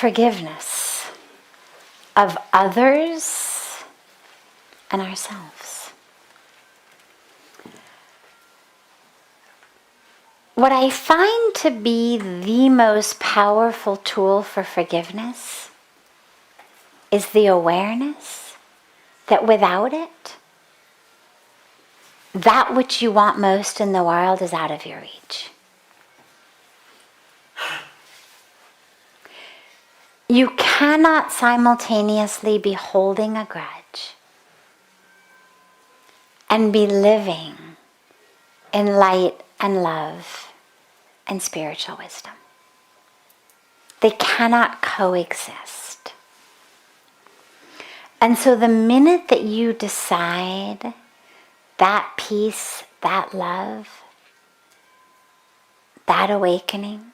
forgiveness of others and ourselves. What I find to be the most powerful tool for forgiveness is the awareness that without it, that which you want most in the world is out of your reach. You cannot simultaneously be holding a grudge and be living in light and love and spiritual wisdom. They cannot coexist. And so the minute that you decide that peace, that love, that awakening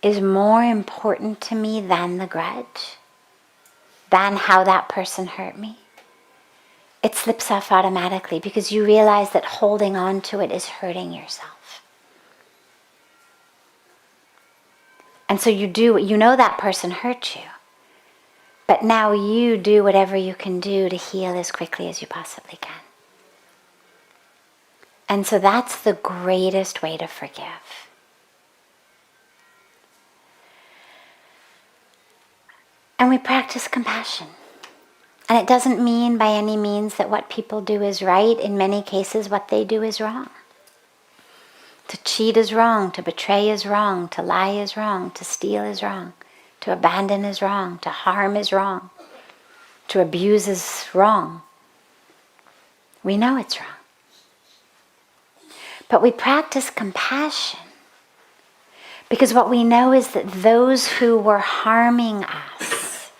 is more important to me than the grudge, than how that person hurt me, it slips off automatically because you realize that holding on to it is hurting yourself. And so you know that person hurt you, but now you do whatever you can do to heal as quickly as you possibly can. And so that's the greatest way to forgive. And we practice compassion. And it doesn't mean by any means that what people do is right. In many cases, what they do is wrong. To cheat is wrong, to betray is wrong, to lie is wrong, to steal is wrong, to abandon is wrong, to harm is wrong, to abuse is wrong. We know it's wrong. But we practice compassion because what we know is that those who were harming us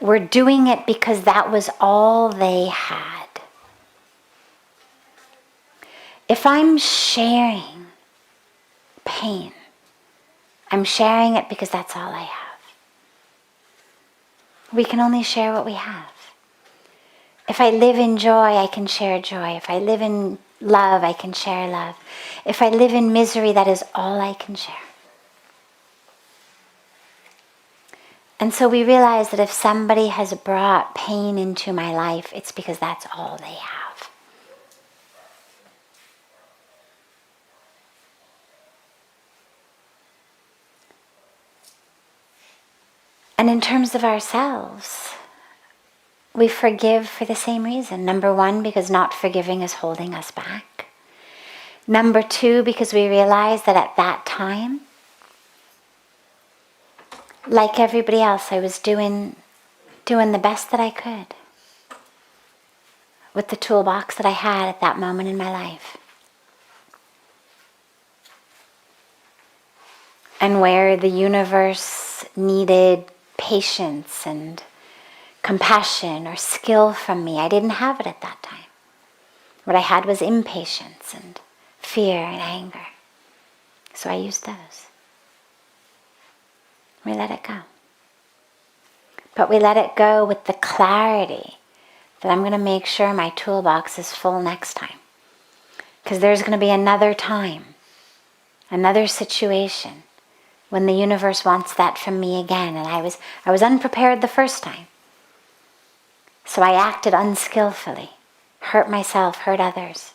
were doing it because that was all they had. If I'm sharing pain, I'm sharing it because that's all I have. We can only share what we have. If I live in joy, I can share joy. If I live in love, I can share love. If I live in misery, that is all I can share. And so we realize that if somebody has brought pain into my life, it's because that's all they have. And in terms of ourselves, we forgive for the same reason. Number one, because not forgiving is holding us back. Number two, because we realize that at that time, like everybody else, I was doing the best that I could with the toolbox that I had at that moment in my life. And where the universe needed patience and compassion or skill from me, I didn't have it at that time. What I had was impatience and fear and anger. So I used those. We let it go. But we let it go with the clarity that I'm going to make sure my toolbox is full next time. Because there's going to be another time, another situation, when the universe wants that from me again. And I was unprepared the first time. So I acted unskillfully, hurt myself, hurt others.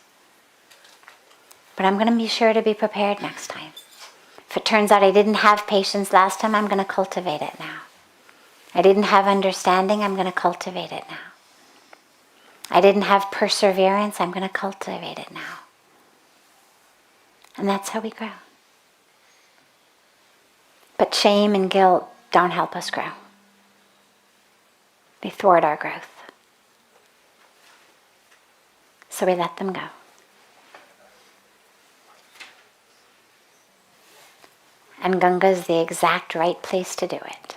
But I'm going to be sure to be prepared next time. If it turns out I didn't have patience last time, I'm going to cultivate it now. I didn't have understanding, I'm going to cultivate it now. I didn't have perseverance, I'm going to cultivate it now. And that's how we grow. But shame and guilt don't help us grow. They thwart our growth. So we let them go. And Ganga is the exact right place to do it.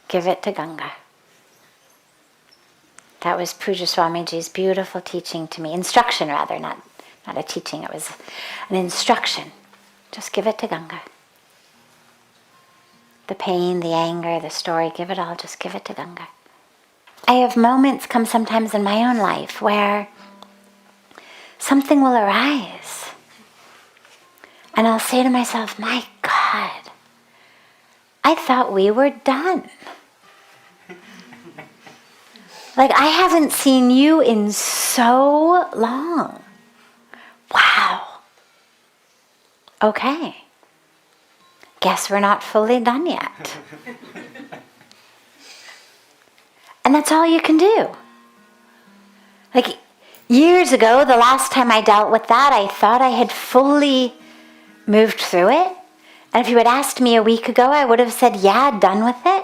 Give it to Ganga. That was Puja Swamiji's beautiful teaching to me. Instruction rather, not a teaching. It was an instruction. Just give it to Ganga. The pain, the anger, the story, give it all. Just give it to Ganga. I have moments come sometimes in my own life where something will arise. And I'll say to myself, my God, I thought we were done. Like, I haven't seen you in so long. Wow. Okay. Guess we're not fully done yet. And that's all you can do. Like, years ago, the last time I dealt with that, I thought I had fully moved through it. And if you had asked me a week ago, I would have said, yeah, done with it.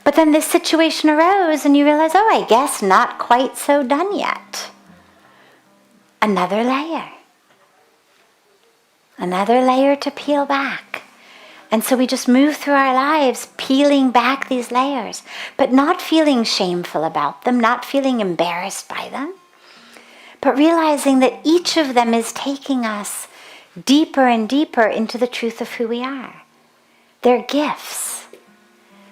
But then this situation arose and you realize, oh, I guess not quite so done yet. Another layer. Another layer to peel back. And so we just move through our lives peeling back these layers, but not feeling shameful about them, not feeling embarrassed by them, but realizing that each of them is taking us deeper and deeper into the truth of who we are. They're gifts,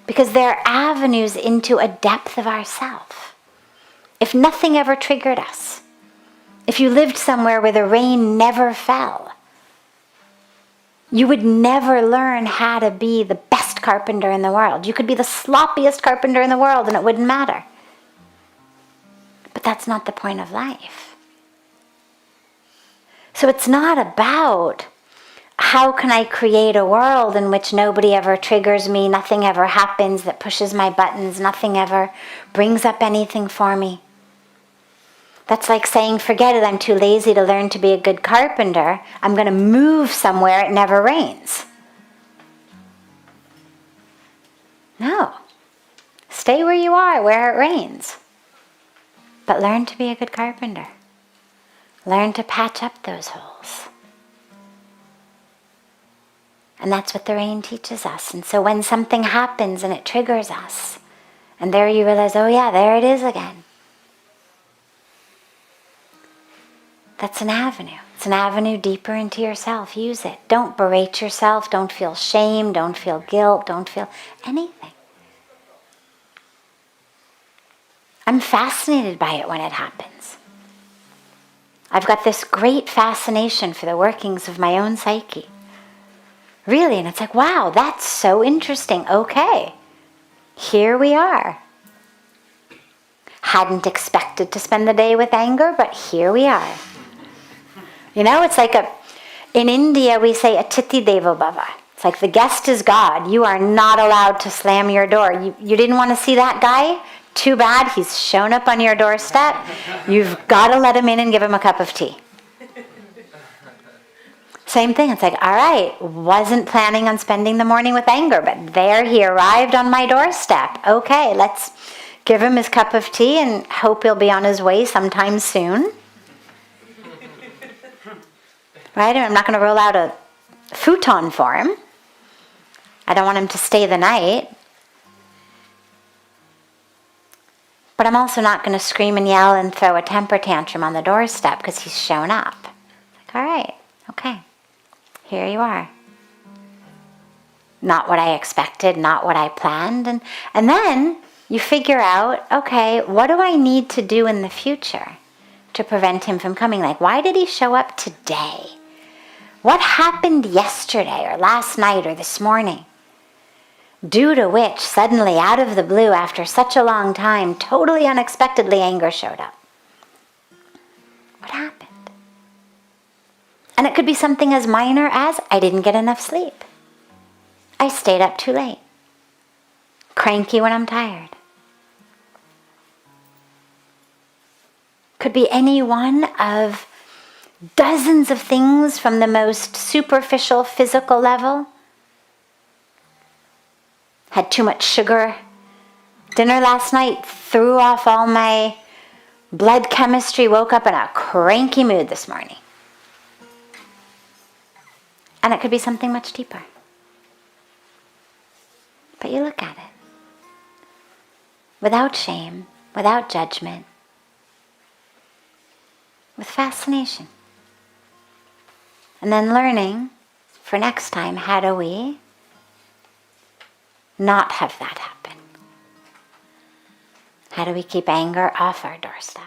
because they're avenues into a depth of ourself. If nothing ever triggered us, if you lived somewhere where the rain never fell, you would never learn how to be the best carpenter in the world. You could be the sloppiest carpenter in the world and it wouldn't matter. But that's not the point of life. So it's not about how can I create a world in which nobody ever triggers me, nothing ever happens that pushes my buttons, nothing ever brings up anything for me. That's like saying, forget it, I'm too lazy to learn to be a good carpenter. I'm going to move somewhere it never rains. No. Stay where you are, where it rains. But learn to be a good carpenter. Learn to patch up those holes. And that's what the rain teaches us. And so when something happens and it triggers us, and there you realize, oh yeah, there it is again. That's an avenue. It's an avenue deeper into yourself. Use it. Don't berate yourself. Don't feel shame. Don't feel guilt. Don't feel anything. I'm fascinated by it when it happens. I've got this great fascination for the workings of my own psyche. Really, and it's like, wow, that's so interesting. Okay, here we are. Hadn't expected to spend the day with anger, but here we are. You know, it's like in India we say Atiti Devo Bhava. It's like the guest is God. You are not allowed to slam your door. You didn't want to see that guy? Too bad, he's shown up on your doorstep. You've got to let him in and give him a cup of tea. Same thing, it's like, all right, wasn't planning on spending the morning with anger, but there he arrived on my doorstep. Okay, let's give him his cup of tea and hope he'll be on his way sometime soon. Right? I'm not going to roll out a futon for him. I don't want him to stay the night. But I'm also not going to scream and yell and throw a temper tantrum on the doorstep because he's shown up. Like, all right, okay, here you are. Not what I expected, not what I planned. And then you figure out, okay, what do I need to do in the future to prevent him from coming? Like, why did he show up today? What happened yesterday or last night or this morning? Due to which, suddenly, out of the blue, after such a long time, totally unexpectedly, anger showed up. What happened? And it could be something as minor as, I didn't get enough sleep. I stayed up too late. Cranky when I'm tired. Could be any one of dozens of things from the most superficial physical level. Had too much sugar. Dinner last night threw off all my blood chemistry. Woke up in a cranky mood this morning. And it could be something much deeper. But you look at it. Without shame, without judgment. With fascination. And then learning for next time, how do we not have that happen? How do we keep anger off our doorstep?